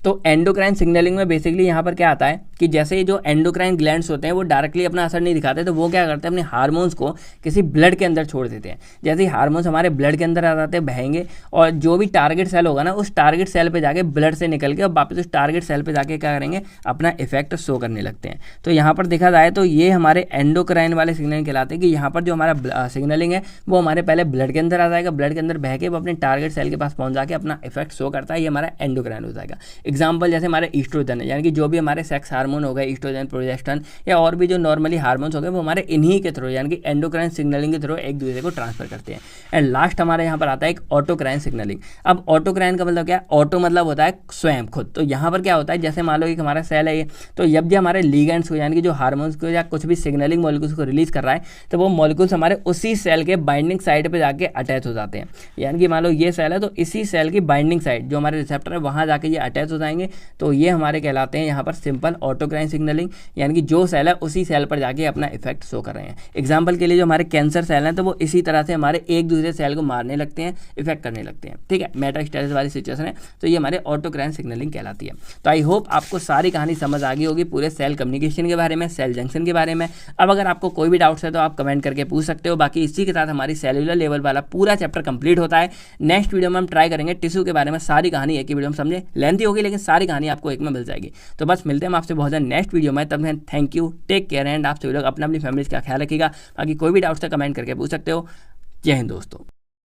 तो एंडोक्राइन सिग्नलिंग में बेसिकली यहाँ पर क्या आता है कि जैसे जो एंडोक्राइन ग्लैंड्स होते हैं वो डायरेक्टली अपना असर नहीं दिखाते, तो वो क्या करते हैं अपने हार्मोन्स को किसी ब्लड के अंदर छोड़ देते हैं। जैसे ही हार्मोन्स हमारे ब्लड के अंदर आ जाते हैं, बहेंगे, और जो भी टारगेट सेल होगा ना उस टारगेट सेल पे जाके ब्लड से निकल के और वापस उस टारगेट सेल पे जाके क्या करेंगे, अपना इफेक्ट शो करने लगते हैं। तो यहाँ पर देखा जाए तो ये हमारे एंडोक्राइन वाले सिग्नलिंग कहलाते हैं कि यहाँ पर जो हमारा सिग्नलिंग है वो हमारे पहले ब्लड के अंदर आ जाएगा, ब्लड के अंदर बह के वो अपने टारगेट सेल के पास पहुँच जाके अपना इफेक्ट शो करता है, ये हमारा एंडोक्राइन हो जाएगा। एग्जाम्पल जैसे हमारे ईस्ट्रोजन है, यानी कि जो भी हमारे सेक्स हार्मोन हो गए, ईस्ट्रोजन, प्रोजेस्टेरोन या और भी जो नॉर्मली हार्मोन्स हो गए, वो हमारे इन्हीं के थ्रू यानी कि एंडोक्राइन सिग्नलिंग के थ्रू एक दूसरे को ट्रांसफर करते हैं। एंड लास्ट हमारे यहाँ पर आता है एक ऑटोक्राइन सिग्नलिंग। अब ऑटोक्राइन का मतलब क्या है, ऑटो मतलब होता है स्वयं, खुद। तो यहाँ पर क्या होता है, जैसे मान लो कि हमारा सेल है ये, तो जब हमारे लिगेंड्स को यानी कि जो हार्मोन्स को या कुछ भी सिग्नलिंग मॉलिक्यूल्स को रिलीज कर रहा है, तो वो मॉलिक्यूल्स हमारे उसी सेल के बाइंडिंग साइड पर जाके अटैच हो जाते हैं। यानी कि मान लो ये सेल है तो इसी सेल की बाइंडिंग साइड जो हमारे रिसेप्टर है वहाँ जाके ये अटैच हो जाएंगे, तो ये हमारे कहलाते हैं यहाँ पर सिंपल ऑटोक्राइन सिग्नलिंग, यानी कि जो सेल है उसी सेल पर जाके अपना इफेक्ट शो कर रहे हैं। एग्जांपल के लिए जो हमारे कैंसर सेल हैं तो वो इसी तरह से हमारे एक दूसरे सेल को मारने लगते हैं, इफेक्ट करने लगते हैं। ठीक है, मेटास्टेसिस वाली सिचुएशन है, तो ये हमारे ऑटोक्राइन सिग्नलिंग कहलाती है। तो आई होप आपको सारी कहानी समझ आ गई होगी पूरे सेल कम्युनिकेशन के बारे में, सेल जंक्शन के बारे में। अब अगर आपको कोई भी डाउट्स है तो आप कमेंट करके पूछ सकते हो। बाकी इसी के साथ हमारी सेलुलर लेवल वाला पूरा चैप्टर कंप्लीट होता है। नेक्स्ट वीडियो में हम ट्राई करेंगे टिश्यू के बारे में सारी कहानी एक ही वीडियो में समझे, लेंथी होगी लेकिन सारी कहानी आपको एक में मिल जाएगी। तो बस मिलते हैं आपसे बहुत ज़्यादा नेक्स्ट वीडियो में, तब तक thank you, take care and आप सभी लोग अपना अपनी फैमिलीज का ख्याल रखिएगा। बाकी कोई भी डाउट्स है कमेंट करके पूछ सकते हो। जय हिंद दोस्तों।